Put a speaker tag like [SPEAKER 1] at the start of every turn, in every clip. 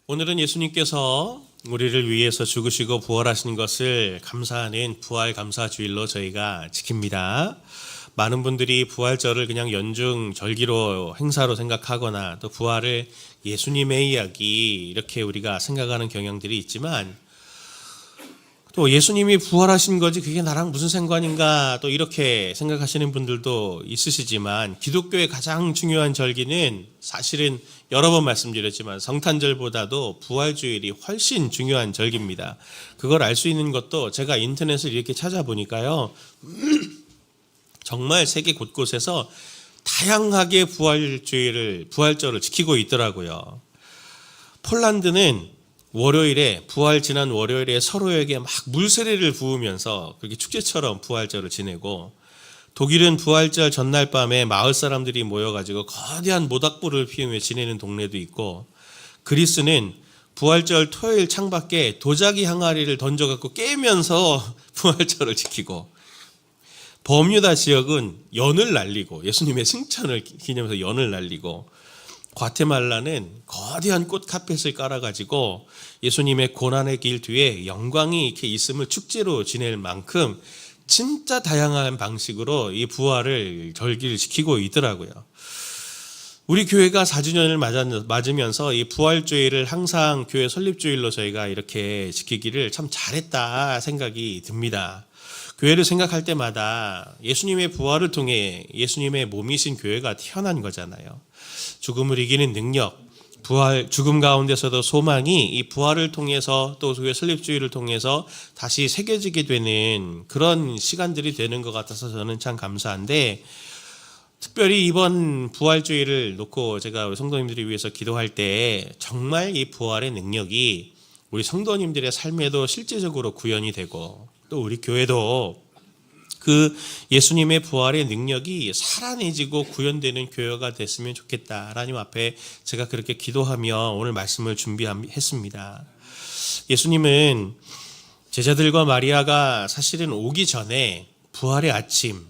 [SPEAKER 1] 오늘은 예수님께서 우리를 위해서 죽으시고 부활하신 것을 감사하는 부활 감사 주일로 저희가 지킵니다. 많은 분들이 부활절을 그냥 연중 절기로 행사로 생각하거나 또 부활을 예수님의 이야기 이렇게 우리가 생각하는 경향들이 있지만 또 예수님이 부활하신 거지 그게 나랑 무슨 상관인가 또 이렇게 생각하시는 분들도 있으시지만 기독교의 가장 중요한 절기는 사실은 여러 번 말씀드렸지만 성탄절보다도 부활주일이 훨씬 중요한 절기입니다. 그걸 알 수 있는 것도 제가 인터넷을 이렇게 찾아보니까요. 정말 세계 곳곳에서 다양하게 부활절을 지키고 있더라고요. 폴란드는 지난 월요일에 서로에게 막 물세례를 부으면서 그렇게 축제처럼 부활절을 지내고, 독일은 부활절 전날 밤에 마을 사람들이 모여가지고 거대한 모닥불을 피우며 지내는 동네도 있고, 그리스는 부활절 토요일 창밖에 도자기 항아리를 던져갖고 깨면서 부활절을 지키고, 버뮤다 지역은 연을 날리고 예수님의 승천을 기념해서 연을 날리고, 과테말라는 거대한 꽃 카펫을 깔아가지고 예수님의 고난의 길 뒤에 영광이 이렇게 있음을 축제로 지낼 만큼 진짜 다양한 방식으로 이 부활을 절기를 지키고 있더라고요. 우리 교회가 4주년을 맞으면서 이 부활주일을 항상 교회 설립주일로 저희가 이렇게 지키기를 참 잘했다 생각이 듭니다. 교회를 생각할 때마다 예수님의 부활을 통해 예수님의 몸이신 교회가 태어난 거잖아요. 죽음을 이기는 능력, 죽음 가운데서도 소망이 이 부활을 통해서 또 교회 설립주의를 통해서 다시 새겨지게 되는 그런 시간들이 되는 것 같아서 저는 참 감사한데, 특별히 이번 부활주의를 놓고 제가 우리 성도님들을 위해서 기도할 때 정말 이 부활의 능력이 우리 성도님들의 삶에도 실제적으로 구현이 되고, 또 우리 교회도 그 예수님의 부활의 능력이 살아내지고 구현되는 교회가 됐으면 좋겠다. 하나님 앞에 제가 그렇게 기도하며 오늘 말씀을 준비했습니다. 예수님은 제자들과 마리아가 사실은 오기 전에 부활의 아침,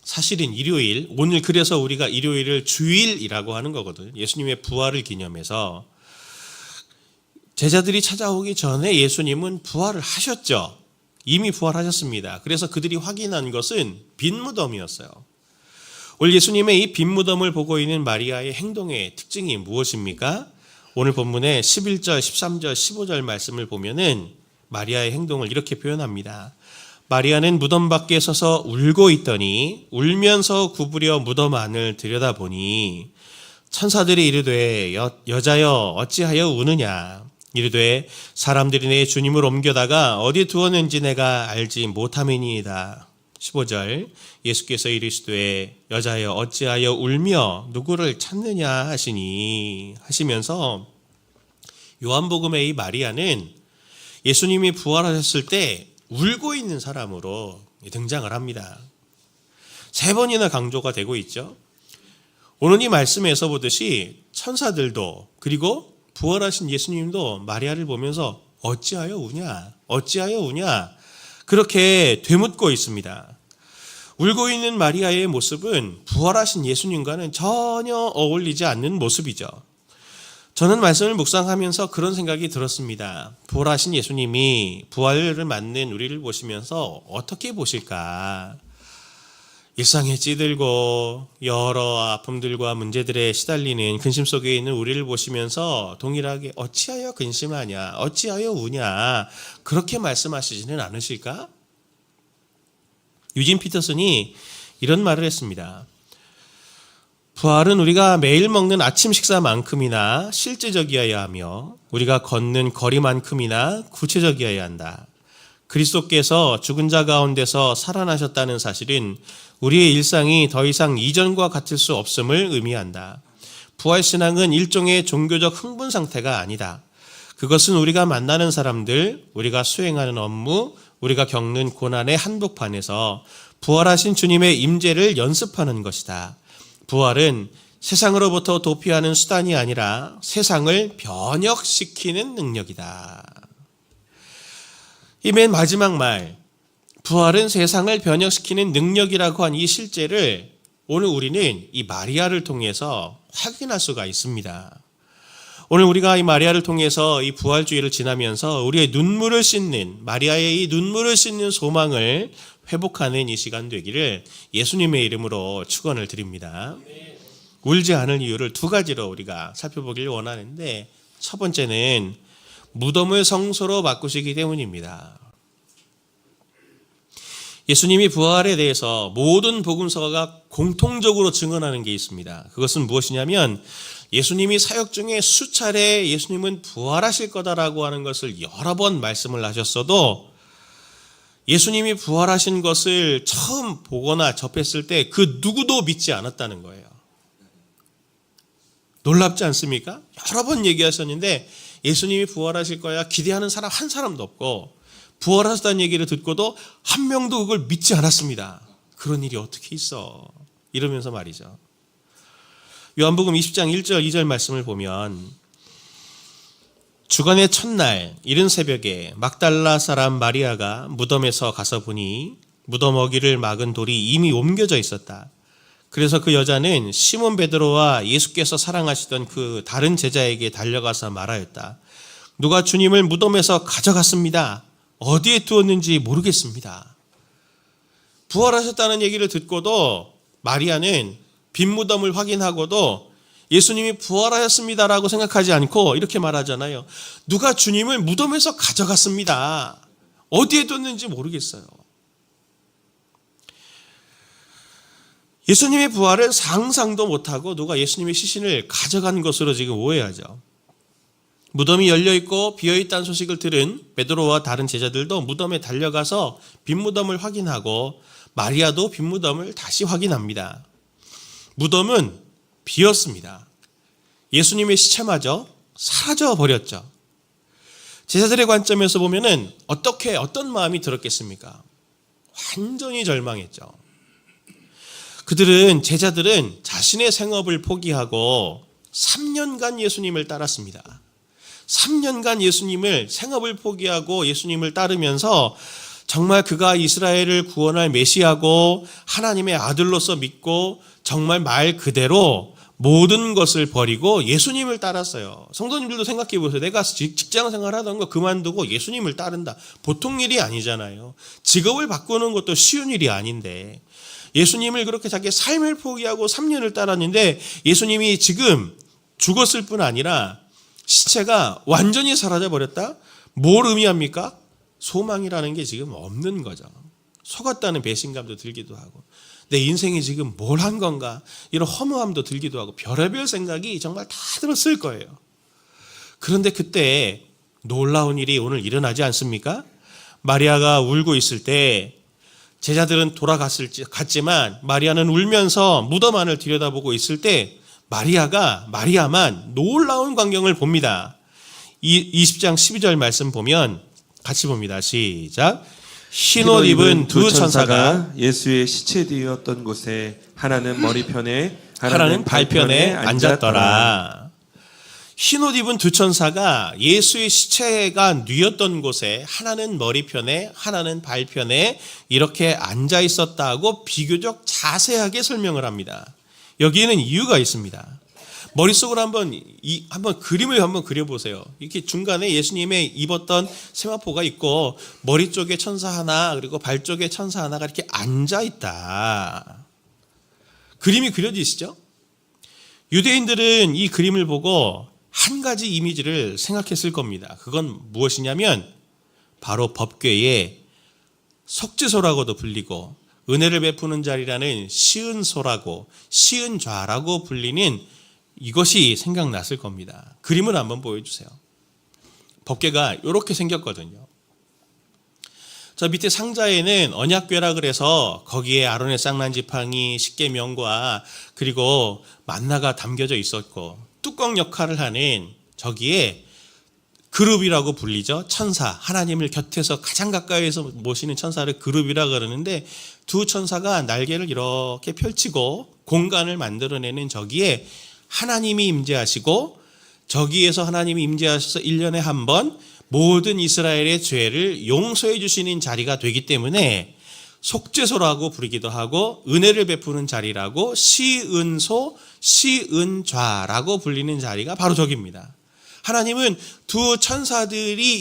[SPEAKER 1] 사실은 일요일, 오늘 그래서 우리가 일요일을 주일이라고 하는 거거든요. 예수님의 부활을 기념해서 제자들이 찾아오기 전에 예수님은 부활을 하셨죠. 이미 부활하셨습니다. 그래서 그들이 확인한 것은 빈 무덤이었어요. 오늘 예수님의 이 빈 무덤을 보고 있는 마리아의 행동의 특징이 무엇입니까? 오늘 본문의 11절, 13절, 15절 말씀을 보면은 마리아의 행동을 이렇게 표현합니다. 마리아는 무덤 밖에 서서 울고 있더니 울면서 구부려 무덤 안을 들여다보니 천사들이 이르되 여자여 어찌하여 우느냐? 이르되 사람들이 내 주님을 옮겨다가 어디 두었는지 내가 알지 못함이니이다. 15절 예수께서 이르시되 여자여 어찌하여 울며 누구를 찾느냐 하시면서 요한복음의 이 마리아는 예수님이 부활하셨을 때 울고 있는 사람으로 등장을 합니다. 3번이나 강조가 되고 있죠. 오늘 이 말씀에서 보듯이 천사들도 그리고 부활하신 예수님도 마리아를 보면서 어찌하여 우냐 그렇게 되묻고 있습니다. 울고 있는 마리아의 모습은 부활하신 예수님과는 전혀 어울리지 않는 모습이죠. 저는 말씀을 묵상하면서 그런 생각이 들었습니다. 부활하신 예수님이 부활을 맞는 우리를 보시면서 어떻게 보실까? 일상에 찌들고 여러 아픔들과 문제들에 시달리는 근심 속에 있는 우리를 보시면서 동일하게 어찌하여 근심하냐, 어찌하여 우냐 그렇게 말씀하시지는 않으실까? 유진 피터슨이 이런 말을 했습니다. 부활은 우리가 매일 먹는 아침 식사만큼이나 실제적이어야 하며 우리가 걷는 거리만큼이나 구체적이어야 한다. 그리스도께서 죽은 자 가운데서 살아나셨다는 사실은 우리의 일상이 더 이상 이전과 같을 수 없음을 의미한다. 부활신앙은 일종의 종교적 흥분 상태가 아니다. 그것은 우리가 만나는 사람들, 우리가 수행하는 업무, 우리가 겪는 고난의 한복판에서 부활하신 주님의 임재를 연습하는 것이다. 부활은 세상으로부터 도피하는 수단이 아니라 세상을 변혁시키는 능력이다. 이 맨 마지막 말, 부활은 세상을 변혁시키는 능력이라고 한 이 실제를 오늘 우리는 이 마리아를 통해서 확인할 수가 있습니다. 오늘 우리가 이 마리아를 통해서 이 부활주의를 지나면서 우리의 눈물을 씻는, 마리아의 이 눈물을 씻는 소망을 회복하는 이 시간 되기를 예수님의 이름으로 축원을 드립니다. 울지 않을 이유를 두 가지로 우리가 살펴보길 원하는데, 첫 번째는 무덤을 성소로 바꾸시기 때문입니다. 예수님이 부활에 대해서 모든 복음서가 공통적으로 증언하는 게 있습니다. 그것은 무엇이냐면, 예수님이 사역 중에 수차례 예수님은 부활하실 거다라고 하는 것을 여러 번 말씀을 하셨어도 예수님이 부활하신 것을 처음 보거나 접했을 때 그 누구도 믿지 않았다는 거예요. 놀랍지 않습니까? 여러 번 얘기하셨는데 예수님이 부활하실 거야 기대하는 사람 한 사람도 없고, 부활하셨다는 얘기를 듣고도 한 명도 그걸 믿지 않았습니다. 그런 일이 어떻게 있어? 이러면서 말이죠. 요한복음 20장 1절 2절 말씀을 보면, 주간의 첫날 이른 새벽에 막달라 사람 마리아가 무덤에서 가서 보니 무덤 어귀를 막은 돌이 이미 옮겨져 있었다. 그래서 그 여자는 시몬 베드로와 예수께서 사랑하시던 그 다른 제자에게 달려가서 말하였다. 누가 주님을 무덤에서 가져갔습니다. 어디에 두었는지 모르겠습니다. 부활하셨다는 얘기를 듣고도 마리아는 빈 무덤을 확인하고도 예수님이 부활하셨습니다라고 생각하지 않고 이렇게 말하잖아요. 누가 주님을 무덤에서 가져갔습니다. 어디에 뒀는지 모르겠어요. 예수님의 부활을 상상도 못하고 누가 예수님의 시신을 가져간 것으로 지금 오해하죠. 무덤이 열려있고 비어있다는 소식을 들은 베드로와 다른 제자들도 무덤에 달려가서 빈 무덤을 확인하고 마리아도 빈 무덤을 다시 확인합니다. 무덤은 비었습니다. 예수님의 시체마저 사라져 버렸죠. 제자들의 관점에서 보면은 어떤 마음이 들었겠습니까? 완전히 절망했죠. 제자들은 자신의 생업을 포기하고 3년간 예수님을 따랐습니다. 3년간 생업을 포기하고 예수님을 따르면서 정말 그가 이스라엘을 구원할 메시아고 하나님의 아들로서 믿고 정말 말 그대로 모든 것을 버리고 예수님을 따랐어요. 성도님들도 생각해 보세요. 내가 직장 생활하던 거 그만두고 예수님을 따른다. 보통 일이 아니잖아요. 직업을 바꾸는 것도 쉬운 일이 아닌데 예수님을 그렇게 자기 삶을 포기하고 3년을 따랐는데 예수님이 지금 죽었을 뿐 아니라 시체가 완전히 사라져 버렸다? 뭘 의미합니까? 소망이라는 게 지금 없는 거죠. 속았다는 배신감도 들기도 하고, 내 인생이 지금 뭘 한 건가, 이런 허무함도 들기도 하고, 별의별 생각이 정말 다 들었을 거예요. 그런데 그때 놀라운 일이 오늘 일어나지 않습니까? 마리아가 울고 있을 때 제자들은 갔지만 마리아는 울면서 무덤 안을 들여다보고 있을 때 마리아만 놀라운 광경을 봅니다. 20장 12절 말씀 보면 같이 봅니다. 시작. 흰 옷 입은 두 천사가
[SPEAKER 2] 예수의 시체 뒤였던 곳에 하나는 머리편에
[SPEAKER 1] 하나는 발편에 앉았더라. 흰 옷 입은 두 천사가 예수의 시체가 뉘었던 곳에 하나는 머리편에 하나는 발편에 이렇게 앉아 있었다고 비교적 자세하게 설명을 합니다. 여기에는 이유가 있습니다. 머릿속으로 한번 그림을 한번 그려보세요. 이렇게 중간에 예수님의 입었던 세마포가 있고 머리 쪽에 천사 하나 그리고 발 쪽에 천사 하나가 이렇게 앉아 있다. 그림이 그려지시죠? 유대인들은 이 그림을 보고 한 가지 이미지를 생각했을 겁니다. 그건 무엇이냐면 바로 법궤의 속죄소라고도 불리고 은혜를 베푸는 자리라는 시은소라고 시은좌라고 불리는 이것이 생각났을 겁니다. 그림을 한번 보여주세요. 법궤가 이렇게 생겼거든요. 저 밑에 상자에는 언약궤라 그래서 거기에 아론의 쌍난지팡이, 십계명과 그리고 만나가 담겨져 있었고 뚜껑 역할을 하는 저기에 그룹이라고 불리죠. 천사, 하나님을 곁에서 가장 가까이에서 모시는 천사를 그룹이라 그러는데 두 천사가 날개를 이렇게 펼치고 공간을 만들어내는 저기에 하나님이 임재하시고 저기에서 하나님이 임재하셔서 1년에 한 번 모든 이스라엘의 죄를 용서해 주시는 자리가 되기 때문에 속죄소라고 부르기도 하고 은혜를 베푸는 자리라고 시은소, 시은좌라고 불리는 자리가 바로 저기입니다. 하나님은 두 천사들이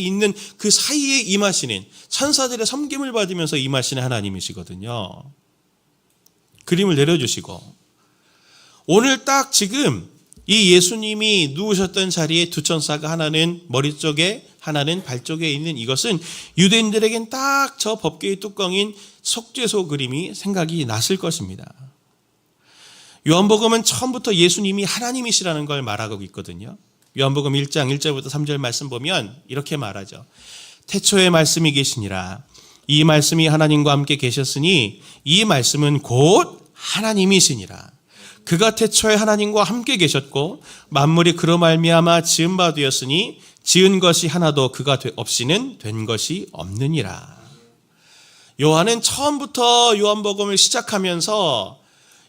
[SPEAKER 1] 있는 그 사이에 임하시는, 천사들의 섬김을 받으면서 임하시는 하나님이시거든요. 그림을 내려주시고, 오늘 딱 지금 이 예수님이 누우셨던 자리에 두 천사가, 하나는 머리 쪽에 하나는 발 쪽에 있는 이것은 유대인들에겐 딱 저 법궤의 뚜껑인 속죄소 그림이 생각이 났을 것입니다. 요한복음은 처음부터 예수님이 하나님이시라는 걸 말하고 있거든요. 요한복음 1장 1절부터 3절 말씀 보면 이렇게 말하죠. 태초에 말씀이 계시니라. 이 말씀이 하나님과 함께 계셨으니 이 말씀은 곧 하나님이시니라. 그가 태초에 하나님과 함께 계셨고 만물이 그로 말미암아 지은 바 되었으니 지은 것이 하나도 그가 없이는 된 것이 없느니라. 요한은 처음부터 요한복음을 시작하면서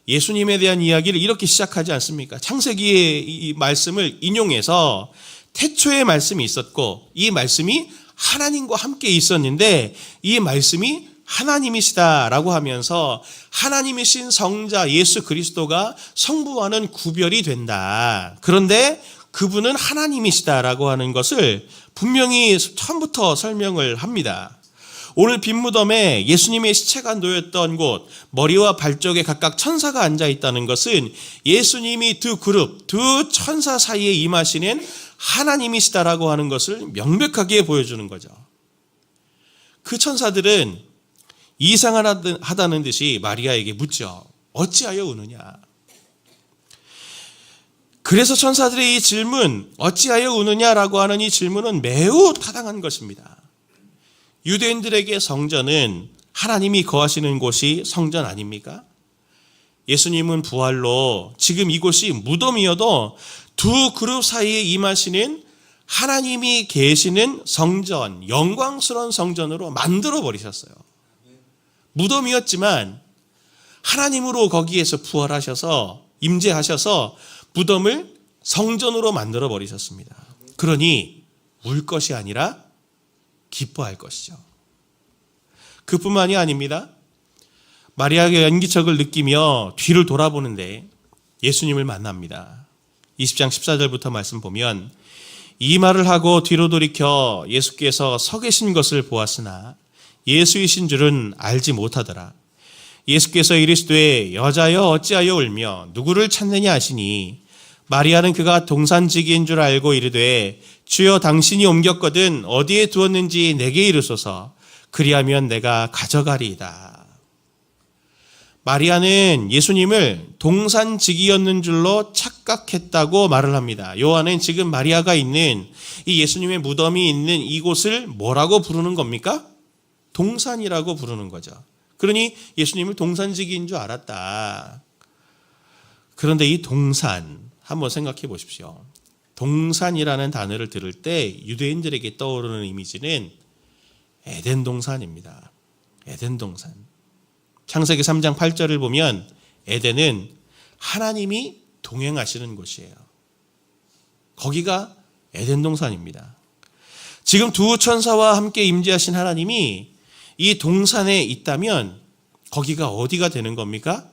[SPEAKER 1] 예수님에 대한 이야기를 이렇게 시작하지 않습니까? 창세기의 이 말씀을 인용해서 태초에 말씀이 있었고 이 말씀이 하나님과 함께 있었는데 이 말씀이 하나님이시다라고 하면서 하나님이신 성자 예수 그리스도가 성부와는 구별이 된다. 그런데 그분은 하나님이시다라고 하는 것을 분명히 처음부터 설명을 합니다. 오늘 빈무덤에 예수님의 시체가 놓였던 곳, 머리와 발 쪽에 각각 천사가 앉아 있다는 것은 예수님이 두 그룹, 두 천사 사이에 임하시는 하나님이시다라고 하는 것을 명백하게 보여주는 거죠. 그 천사들은 이상하다는 듯이 마리아에게 묻죠. 어찌하여 우느냐? 그래서 천사들의 이 질문, 어찌하여 우느냐라고 하는 이 질문은 매우 타당한 것입니다. 유대인들에게 성전은 하나님이 거하시는 곳이 성전 아닙니까? 예수님은 부활로 지금 이곳이 무덤이어도 두 그룹 사이에 임하시는 하나님이 계시는 성전, 영광스러운 성전으로 만들어 버리셨어요. 무덤이었지만 하나님으로 거기에서 부활하셔서 임재하셔서 무덤을 성전으로 만들어 버리셨습니다. 그러니 울 것이 아니라 기뻐할 것이죠. 그뿐만이 아닙니다. 마리아가 연기척을 느끼며 뒤를 돌아보는데 예수님을 만납니다. 20장 14절부터 말씀 보면 이 말을 하고 뒤로 돌이켜 예수께서 서 계신 것을 보았으나 예수이신 줄은 알지 못하더라. 예수께서 이르시되 여자여 어찌하여 울며 누구를 찾느냐 하시니 마리아는 그가 동산지기인 줄 알고 이르되 주여 당신이 옮겼거든 어디에 두었는지 내게 이르소서 그리하면 내가 가져가리이다. 마리아는 예수님을 동산지기였는 줄로 착각했다고 말을 합니다. 요한은 지금 마리아가 있는 이 예수님의 무덤이 있는 이곳을 뭐라고 부르는 겁니까? 동산이라고 부르는 거죠. 그러니 예수님을 동산지기인 줄 알았다. 그런데 이 동산 한번 생각해 보십시오. 동산이라는 단어를 들을 때 유대인들에게 떠오르는 이미지는 에덴 동산입니다. 에덴 동산. 창세기 3장 8절을 보면 에덴은 하나님이 동행하시는 곳이에요. 거기가 에덴 동산입니다. 지금 두 천사와 함께 임재하신 하나님이 이 동산에 있다면 거기가 어디가 되는 겁니까?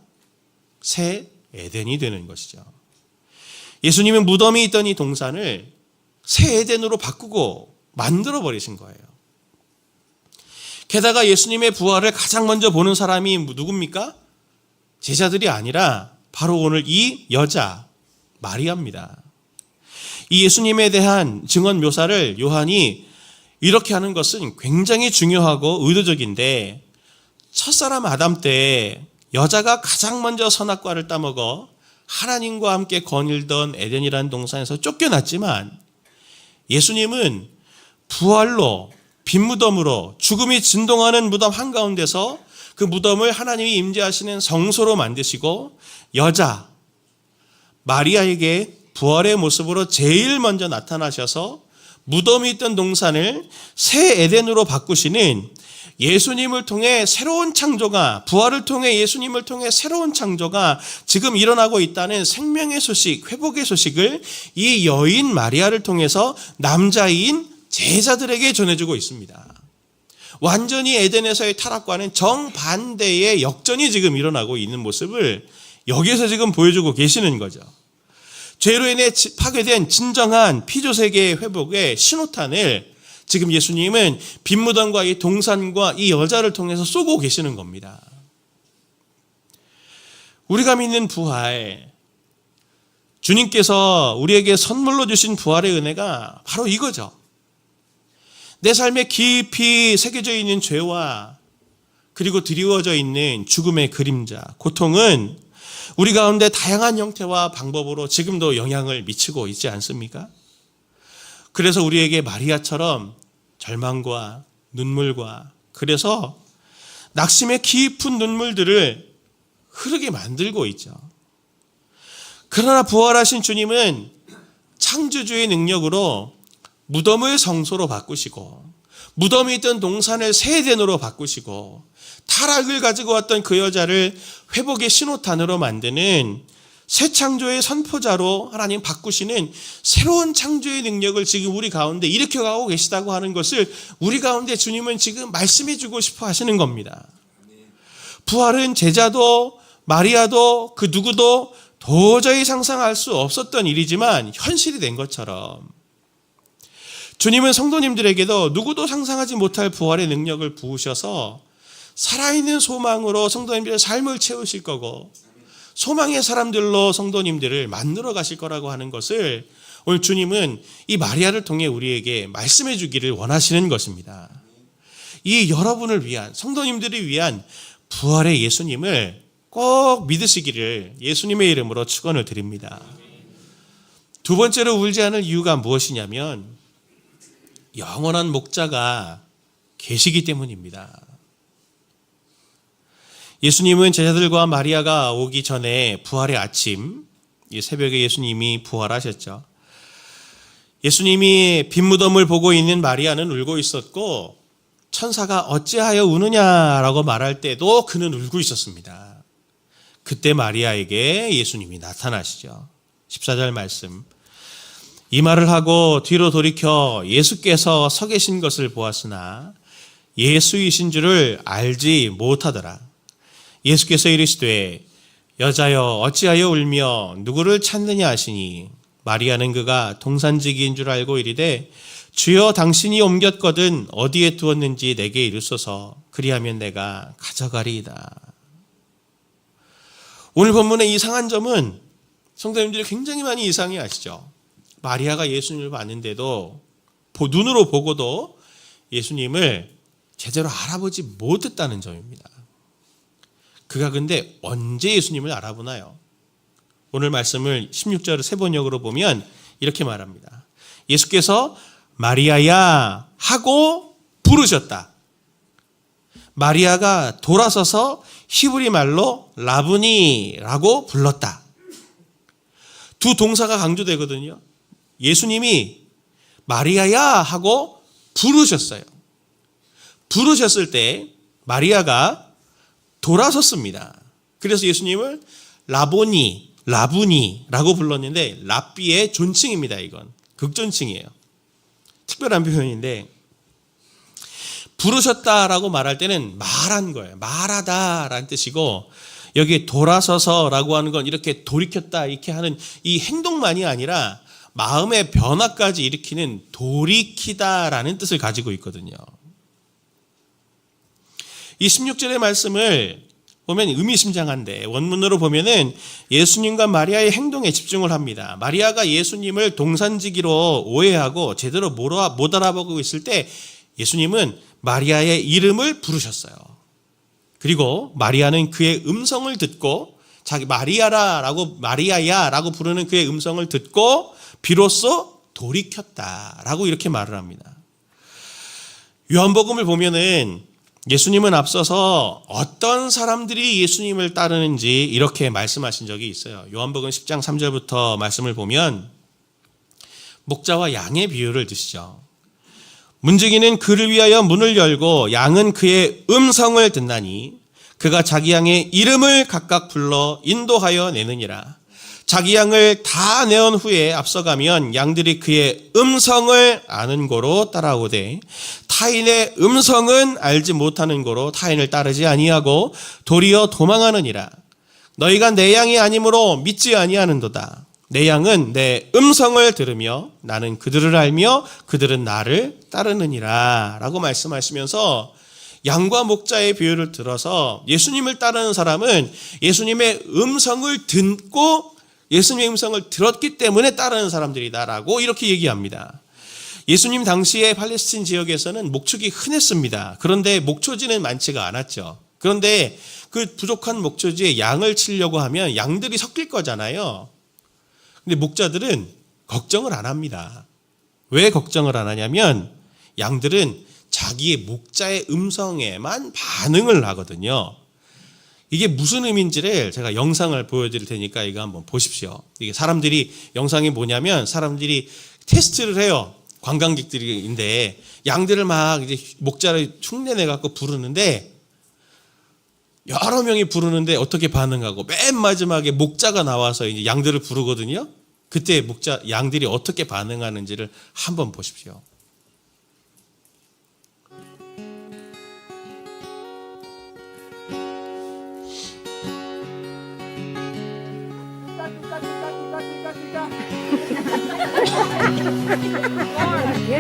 [SPEAKER 1] 새 에덴이 되는 것이죠. 예수님은 무덤이 있던 이 동산을 새 에덴으로 바꾸고 만들어 버리신 거예요. 게다가 예수님의 부활을 가장 먼저 보는 사람이 누굽니까? 제자들이 아니라 바로 오늘 이 여자 마리아입니다. 이 예수님에 대한 증언 묘사를 요한이 이렇게 하는 것은 굉장히 중요하고 의도적인데 첫사람 아담 때 여자가 가장 먼저 선악과를 따먹어 하나님과 함께 거닐던 에덴이라는 동산에서 쫓겨났지만 예수님은 부활로 빈무덤으로 죽음이 진동하는 무덤 한가운데서 그 무덤을 하나님이 임재하시는 성소로 만드시고 여자 마리아에게 부활의 모습으로 제일 먼저 나타나셔서 무덤이 있던 동산을 새 에덴으로 바꾸시는 예수님을 통해 새로운 창조가, 부활을 통해 예수님을 통해 새로운 창조가 지금 일어나고 있다는 생명의 소식, 회복의 소식을 이 여인 마리아를 통해서 남자인 제자들에게 전해주고 있습니다. 완전히 에덴에서의 타락과는 정반대의 역전이 지금 일어나고 있는 모습을 여기에서 지금 보여주고 계시는 거죠. 죄로 인해 파괴된 진정한 피조세계의 회복의 신호탄을 지금 예수님은 빈무덤과 이 동산과 이 여자를 통해서 쏘고 계시는 겁니다. 우리가 믿는 부활, 주님께서 우리에게 선물로 주신 부활의 은혜가 바로 이거죠. 내 삶에 깊이 새겨져 있는 죄와 그리고 드리워져 있는 죽음의 그림자, 고통은 우리 가운데 다양한 형태와 방법으로 지금도 영향을 미치고 있지 않습니까? 그래서 우리에게 마리아처럼 절망과 눈물과 그래서 낙심의 깊은 눈물들을 흐르게 만들고 있죠. 그러나 부활하신 주님은 창조주의 능력으로 무덤을 성소로 바꾸시고 무덤이 있던 동산을 세덴으로 바꾸시고 타락을 가지고 왔던 그 여자를 회복의 신호탄으로 만드는 새 창조의 선포자로 하나님 바꾸시는 새로운 창조의 능력을 지금 우리 가운데 일으켜가고 계시다고 하는 것을 우리 가운데 주님은 지금 말씀해 주고 싶어 하시는 겁니다. 부활은 제자도 마리아도 그 누구도 도저히 상상할 수 없었던 일이지만 현실이 된 것처럼 주님은 성도님들에게도 누구도 상상하지 못할 부활의 능력을 부으셔서 살아있는 소망으로 성도님들의 삶을 채우실 거고 소망의 사람들로 성도님들을 만들어 가실 거라고 하는 것을 오늘 주님은 이 마리아를 통해 우리에게 말씀해 주기를 원하시는 것입니다. 이 여러분을 위한 성도님들을 위한 부활의 예수님을 꼭 믿으시기를 예수님의 이름으로 축원을 드립니다. 두 번째로 울지 않을 이유가 무엇이냐면 영원한 목자가 계시기 때문입니다. 예수님은 제자들과 마리아가 오기 전에 부활의 아침, 이 새벽에 예수님이 부활하셨죠. 예수님이 빈 무덤을 보고 있는 마리아는 울고 있었고 천사가 어찌하여 우느냐라고 말할 때도 그는 울고 있었습니다. 그때 마리아에게 예수님이 나타나시죠. 14절 말씀. 이 말을 하고 뒤로 돌이켜 예수께서 서 계신 것을 보았으나 예수이신 줄을 알지 못하더라. 예수께서 이르시되 여자여 어찌하여 울며 누구를 찾느냐 하시니 마리아는 그가 동산지기인 줄 알고 이르되 주여 당신이 옮겼거든 어디에 두었는지 내게 이르소서 그리하면 내가 가져가리이다. 오늘 본문의 이상한 점은 성도님들이 굉장히 많이 이상해 하시죠. 마리아가 예수님을 봤는데도 눈으로 보고도 예수님을 제대로 알아보지 못했다는 점입니다. 그가 근데 언제 예수님을 알아보나요? 오늘 말씀을 16절 세 번역으로 보면 이렇게 말합니다. 예수께서 마리아야 하고 부르셨다. 마리아가 돌아서서 히브리 말로 라부니라고 불렀다. 두 동사가 강조되거든요. 예수님이 마리아야 하고 부르셨어요. 부르셨을 때 마리아가 돌아섰습니다. 그래서 예수님을 라부니라고 불렀는데 랍비의 존칭입니다. 이건 극존칭이에요. 특별한 표현인데 부르셨다라고 말할 때는 말한 거예요. 말하다라는 뜻이고 여기 돌아서서라고 하는 건 이렇게 돌이켰다 이렇게 하는 이 행동만이 아니라 마음의 변화까지 일으키는 돌이키다라는 뜻을 가지고 있거든요. 이 16절의 말씀을 보면 의미심장한데 원문으로 보면은 예수님과 마리아의 행동에 집중을 합니다. 마리아가 예수님을 동산지기로 오해하고 제대로 못 알아보고 있을 때 예수님은 마리아의 이름을 부르셨어요. 그리고 마리아는 그의 음성을 듣고 자기 마리아야라고 부르는 그의 음성을 듣고 비로소 돌이켰다라고 이렇게 말을 합니다. 요한복음을 보면은 예수님은 앞서서 어떤 사람들이 예수님을 따르는지 이렇게 말씀하신 적이 있어요. 요한복음 10장 3절부터 말씀을 보면 목자와 양의 비유를 드시죠. 문지기는 그를 위하여 문을 열고 양은 그의 음성을 듣나니 그가 자기 양의 이름을 각각 불러 인도하여 내느니라. 자기 양을 다 내온 후에 앞서가면 양들이 그의 음성을 아는 고로 따라오되 타인의 음성은 알지 못하는 고로 타인을 따르지 아니하고 도리어 도망하느니라. 너희가 내 양이 아니므로 믿지 아니하는도다. 내 양은 내 음성을 들으며 나는 그들을 알며 그들은 나를 따르느니라 라고 말씀하시면서 양과 목자의 비유를 들어서 예수님을 따르는 사람은 예수님의 음성을 듣고 예수님의 음성을 들었기 때문에 따르는 사람들이다라고 이렇게 얘기합니다. 예수님 당시에 팔레스틴 지역에서는 목축이 흔했습니다. 그런데 목초지는 많지가 않았죠. 그런데 그 부족한 목초지에 양을 치려고 하면 양들이 섞일 거잖아요. 근데 목자들은 걱정을 안 합니다. 왜 걱정을 안 하냐면 양들은 자기의 목자의 음성에만 반응을 하거든요. 이게 무슨 의미인지를 제가 영상을 보여드릴 테니까 이거 한번 보십시오. 이게 사람들이 영상이 뭐냐면 사람들이 테스트를 해요. 관광객들인데 양들을 막 이제 목자를 흉내내 갖고 부르는데 여러 명이 부르는데 어떻게 반응하고 맨 마지막에 목자가 나와서 이제 양들을 부르거든요. 그때 양들이 어떻게 반응하는지를 한번 보십시오.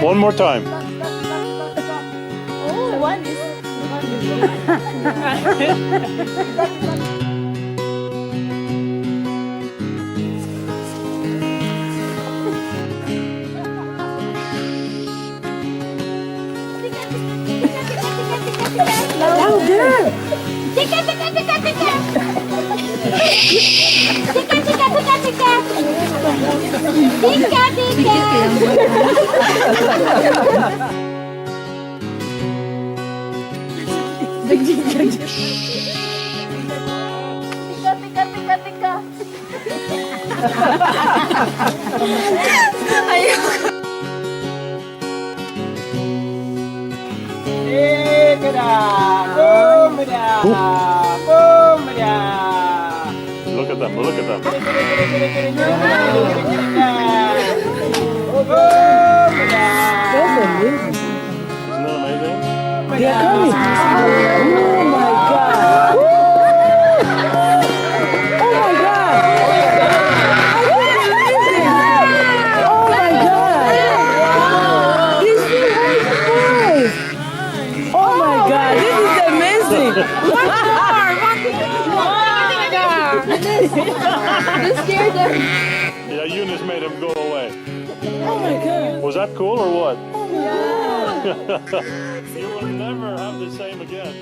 [SPEAKER 3] One more time.
[SPEAKER 4] Oh, one is. Louder! Tika, tika, tika, tika! Tika, tika, tika, tika! Tika, tika! Tika, tika, tika, tika!
[SPEAKER 3] Look at them. Look at them. Isn't that amazing?
[SPEAKER 5] They're coming. Oh my God. Oh my God. Oh my God. These two boys. Oh my God. This is amazing.
[SPEAKER 4] You scared them.
[SPEAKER 3] Yeah, Eunice made him go away.
[SPEAKER 5] Oh my God.
[SPEAKER 3] Was that cool or what? You will never have the same again.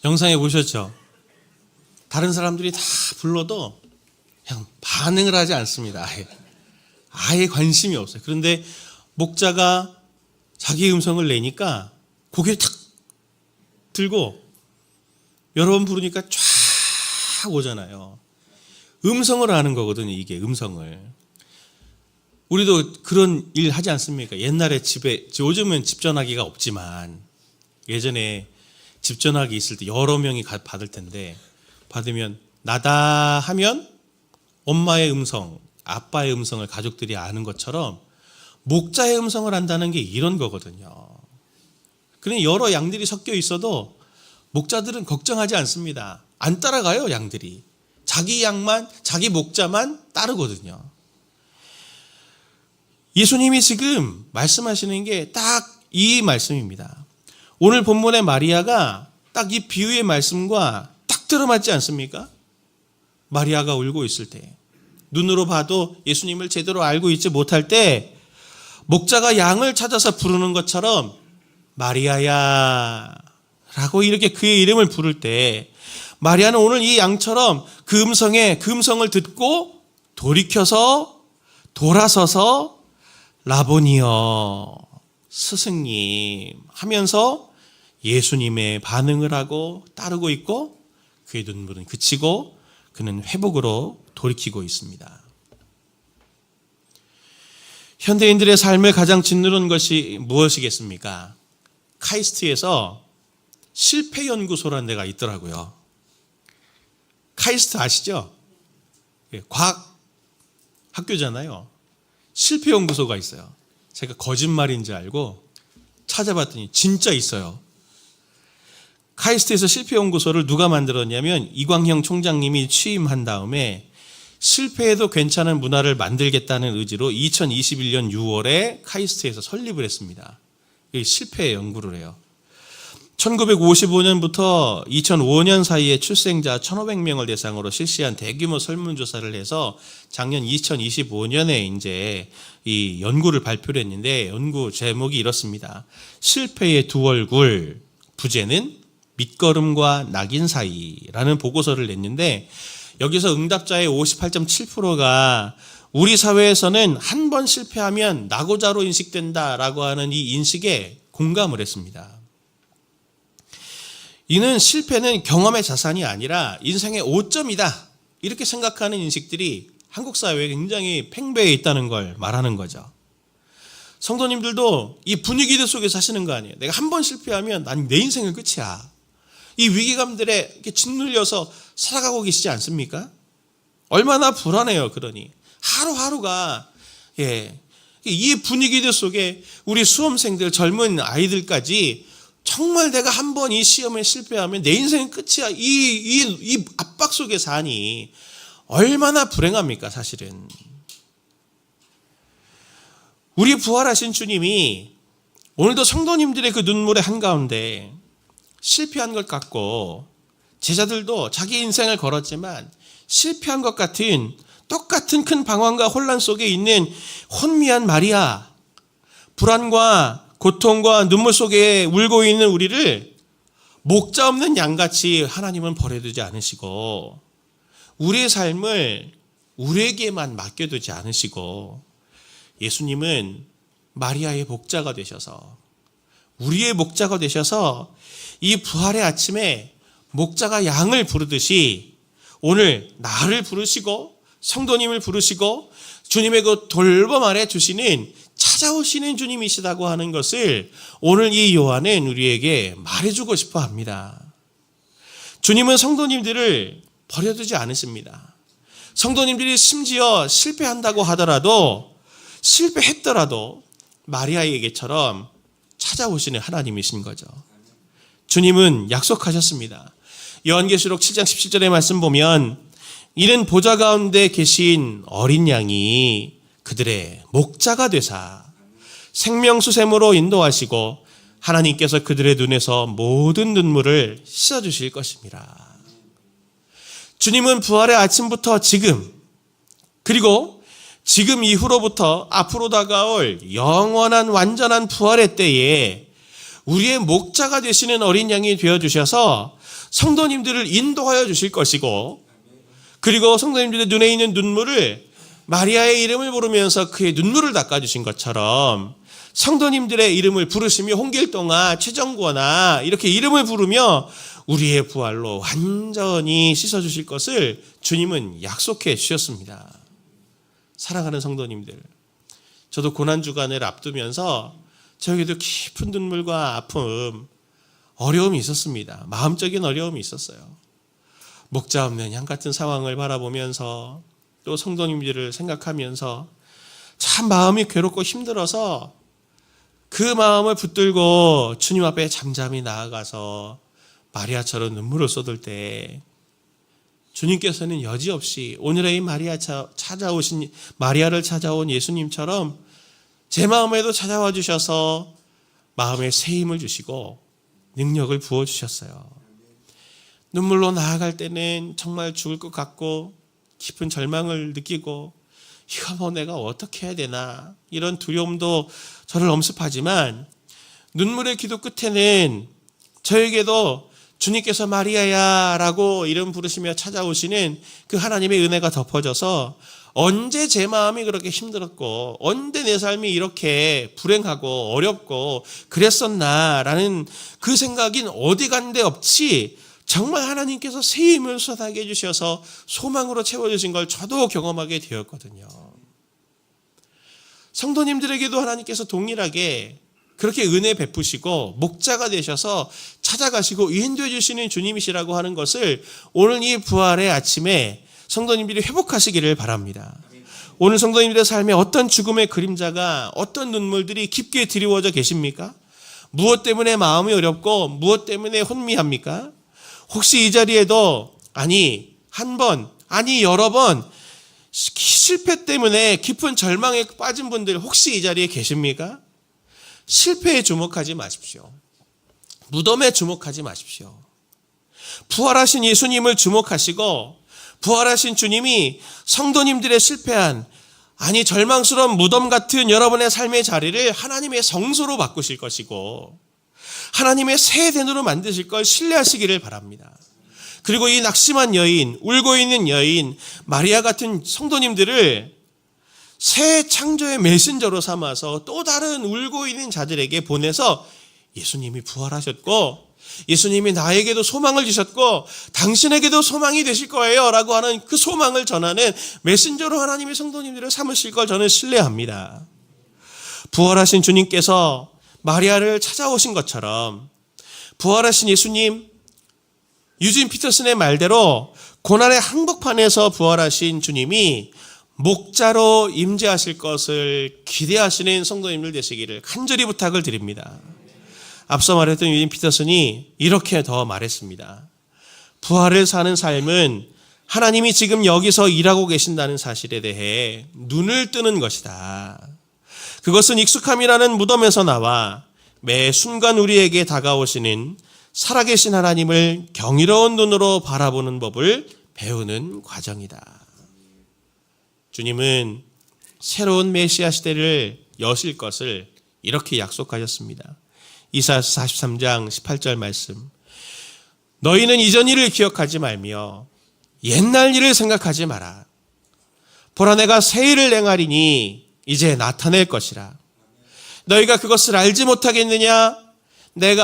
[SPEAKER 1] 영상에 보셨죠? 다른 사람들이 다 불러도 그냥 반응을 하지 않습니다. 아예 관심이 없어요. 그런데 목자가 자기 음성을 내니까 고개를 탁 들고 여러 번 부르니까 쫙 오잖아요. 음성을 하는 거거든요. 이게 음성을. 우리도 그런 일 하지 않습니까? 옛날에 집에, 요즘은 집 전화기가 없지만 예전에 집 전화기 있을 때 여러 명이 받을 텐데 받으면 나다 하면 엄마의 음성, 아빠의 음성을 가족들이 아는 것처럼 목자의 음성을 안다는 게 이런 거거든요. 그러니 여러 양들이 섞여 있어도 목자들은 걱정하지 않습니다. 안 따라가요, 양들이. 자기 양만, 자기 목자만 따르거든요. 예수님이 지금 말씀하시는 게 딱 이 말씀입니다. 오늘 본문의 마리아가 딱 이 비유의 말씀과 딱 들어맞지 않습니까? 마리아가 울고 있을 때, 눈으로 봐도 예수님을 제대로 알고 있지 못할 때 목자가 양을 찾아서 부르는 것처럼 마리아야 라고 이렇게 그의 이름을 부를 때 마리아는 오늘 이 양처럼 그 음성을 듣고 돌아서서 라보니여 스승님 하면서 예수님의 반응을 하고 따르고 있고 그의 눈물은 그치고 그는 회복으로 돌이키고 있습니다. 현대인들의 삶을 가장 짓누른 것이 무엇이겠습니까? 카이스트에서 실패연구소라는 데가 있더라고요. 카이스트 아시죠? 과학 학교잖아요. 실패연구소가 있어요. 제가 거짓말인 줄 알고 찾아봤더니 진짜 있어요. 카이스트에서 실패연구소를 누가 만들었냐면 이광형 총장님이 취임한 다음에 실패해도 괜찮은 문화를 만들겠다는 의지로 2021년 6월에 카이스트에서 설립을 했습니다. 실패 연구를 해요. 1955년부터 2005년 사이에 출생자 1,500명을 대상으로 실시한 대규모 설문조사를 해서 작년 2025년에 이제 이 연구를 발표를 했는데 연구 제목이 이렇습니다. 실패의 두 얼굴, 부제는 밑거름과 낙인 사이라는 보고서를 냈는데 여기서 응답자의 58.7%가 우리 사회에서는 한 번 실패하면 낙오자로 인식된다라고 하는 이 인식에 공감을 했습니다. 이는 실패는 경험의 자산이 아니라 인생의 오점이다. 이렇게 생각하는 인식들이 한국 사회에 굉장히 팽배해 있다는 걸 말하는 거죠. 성도님들도 이 분위기들 속에 사시는 거 아니에요. 내가 한 번 실패하면 난 내 인생은 끝이야. 이 위기감들에 이렇게 짓눌려서 살아가고 계시지 않습니까? 얼마나 불안해요. 그러니 하루하루가 이 분위기들 속에 우리 수험생들, 젊은 아이들까지 정말 내가 한 번 이 시험에 실패하면 내 인생은 끝이야. 이 압박 속에 사니 얼마나 불행합니까, 사실은. 우리 부활하신 주님이 오늘도 성도님들의 그 눈물의 한가운데 실패한 것 같고 제자들도 자기 인생을 걸었지만 실패한 것 같은 똑같은 큰 방황과 혼란 속에 있는 혼미한 마리아, 불안과 고통과 눈물 속에 울고 있는 우리를 목자 없는 양같이 하나님은 버려두지 않으시고 우리의 삶을 우리에게만 맡겨두지 않으시고 예수님은 마리아의 목자가 되셔서 우리의 목자가 되셔서 이 부활의 아침에 목자가 양을 부르듯이 오늘 나를 부르시고 성도님을 부르시고 주님의 그 돌봄 아래 주시는 찾아오시는 주님이시다고 하는 것을 오늘 이 요한은 우리에게 말해주고 싶어 합니다. 주님은 성도님들을 버려두지 않으십니다. 성도님들이 심지어 실패한다고 하더라도 실패했더라도 마리아에게처럼 찾아오시는 하나님이신 거죠. 주님은 약속하셨습니다. 요한계시록 7장 17절의 말씀 보면 이는 보좌 가운데 계신 어린 양이 그들의 목자가 되사 생명수샘으로 인도하시고 하나님께서 그들의 눈에서 모든 눈물을 씻어주실 것입니다. 주님은 부활의 아침부터 지금 그리고 지금 이후로부터 앞으로 다가올 영원한 완전한 부활의 때에 우리의 목자가 되시는 어린 양이 되어주셔서 성도님들을 인도하여 주실 것이고 그리고 성도님들의 눈에 있는 눈물을 마리아의 이름을 부르면서 그의 눈물을 닦아주신 것처럼 성도님들의 이름을 부르시며 홍길동아, 최정권아 이렇게 이름을 부르며 우리의 부활로 완전히 씻어주실 것을 주님은 약속해 주셨습니다. 사랑하는 성도님들, 저도 고난주간을 앞두면서 저에게도 깊은 눈물과 아픔, 어려움이 있었습니다. 마음적인 어려움이 있었어요. 목자 없는 양 같은 상황을 바라보면서 또 성도님들을 생각하면서 참 마음이 괴롭고 힘들어서 그 마음을 붙들고 주님 앞에 잠잠히 나아가서 마리아처럼 눈물을 쏟을 때 주님께서는 여지없이 오늘의 이 마리아를 찾아온 예수님처럼 제 마음에도 찾아와 주셔서 마음에 새 힘을 주시고 능력을 부어주셨어요. 눈물로 나아갈 때는 정말 죽을 것 같고 깊은 절망을 느끼고 이거 뭐 내가 어떻게 해야 되나 이런 두려움도 저를 엄습하지만 눈물의 기도 끝에는 저에게도 주님께서 마리아야 라고 이름 부르시며 찾아오시는 그 하나님의 은혜가 덮어져서 언제 제 마음이 그렇게 힘들었고 언제 내 삶이 이렇게 불행하고 어렵고 그랬었나라는 그 생각인 어디 간 데 없이 정말 하나님께서 새 힘을 쏟아게 해주셔서 소망으로 채워주신 걸 저도 경험하게 되었거든요. 성도님들에게도 하나님께서 동일하게 그렇게 은혜 베푸시고 목자가 되셔서 찾아가시고 인도해 주시는 주님이시라고 하는 것을 오늘 이 부활의 아침에 성도님들이 회복하시기를 바랍니다. 오늘 성도님들의 삶에 어떤 죽음의 그림자가 어떤 눈물들이 깊게 드리워져 계십니까? 무엇 때문에 마음이 어렵고 무엇 때문에 혼미합니까? 혹시 이 자리에도 아니 한 번, 아니 여러 번 실패 때문에 깊은 절망에 빠진 분들 혹시 이 자리에 계십니까? 실패에 주목하지 마십시오. 무덤에 주목하지 마십시오. 부활하신 예수님을 주목하시고 부활하신 주님이 성도님들의 실패한 아니 절망스러운 무덤 같은 여러분의 삶의 자리를 하나님의 성소로 바꾸실 것이고 하나님의 새殿으로 만드실 걸 신뢰하시기를 바랍니다. 그리고 이 낙심한 여인, 울고 있는 여인 마리아 같은 성도님들을 새 창조의 메신저로 삼아서 또 다른 울고 있는 자들에게 보내서 예수님이 부활하셨고 예수님이 나에게도 소망을 주셨고 당신에게도 소망이 되실 거예요 라고 하는 그 소망을 전하는 메신저로 하나님의 성도님들을 삼으실 걸 저는 신뢰합니다. 부활하신 주님께서 마리아를 찾아오신 것처럼 부활하신 예수님, 유진 피터슨의 말대로 고난의 한복판에서 부활하신 주님이 목자로 임재하실 것을 기대하시는 성도님들 되시기를 간절히 부탁을 드립니다. 앞서 말했던 유진 피터슨이 이렇게 더 말했습니다. 부활을 사는 삶은 하나님이 지금 여기서 일하고 계신다는 사실에 대해 눈을 뜨는 것이다. 그것은 익숙함이라는 무덤에서 나와 매 순간 우리에게 다가오시는 살아계신 하나님을 경이로운 눈으로 바라보는 법을 배우는 과정이다. 주님은 새로운 메시아 시대를 여실 것을 이렇게 약속하셨습니다. 이사야서 43장 18절 말씀. 너희는 이전 일을 기억하지 말며 옛날 일을 생각하지 마라. 보라 내가 새 일을 행하리니 이제 나타낼 것이라. 너희가 그것을 알지 못하겠느냐?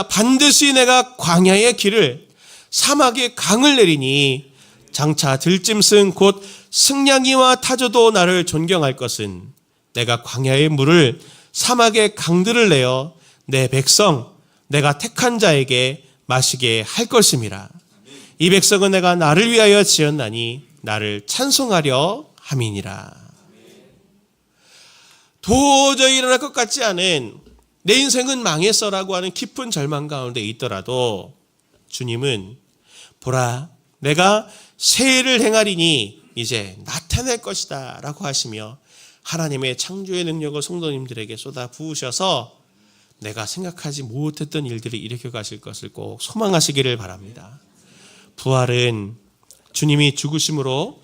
[SPEAKER 1] 반드시 내가 광야의 길을 사막의 강을 내리니 장차 들짐승 곧 승냥이와 타조도 나를 존경할 것은 내가 광야의 물을 사막의 강들을 내어 내 백성 내가 택한 자에게 마시게 할 것임이라. 이 백성은 내가 나를 위하여 지었나니 나를 찬송하려 함이니라. 도저히 일어날 것 같지 않은 내 인생은 망했어라고 하는 깊은 절망 가운데 있더라도 주님은 보라 내가 새 일을 행하리니 이제 나타낼 것이다 라고 하시며 하나님의 창조의 능력을 성도님들에게 쏟아 부으셔서 내가 생각하지 못했던 일들을 일으켜 가실 것을 꼭 소망하시기를 바랍니다. 부활은 주님이 죽으심으로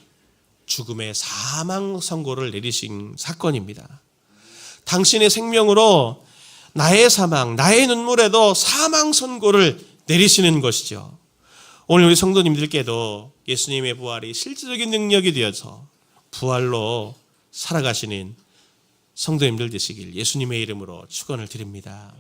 [SPEAKER 1] 죽음의 사망 선고를 내리신 사건입니다. 당신의 생명으로 나의 사망, 나의 눈물에도 사망 선고를 내리시는 것이죠. 오늘 우리 성도님들께도 예수님의 부활이 실질적인 능력이 되어서 부활로 살아가시는 성도님들 되시길 예수님의 이름으로 축원을 드립니다.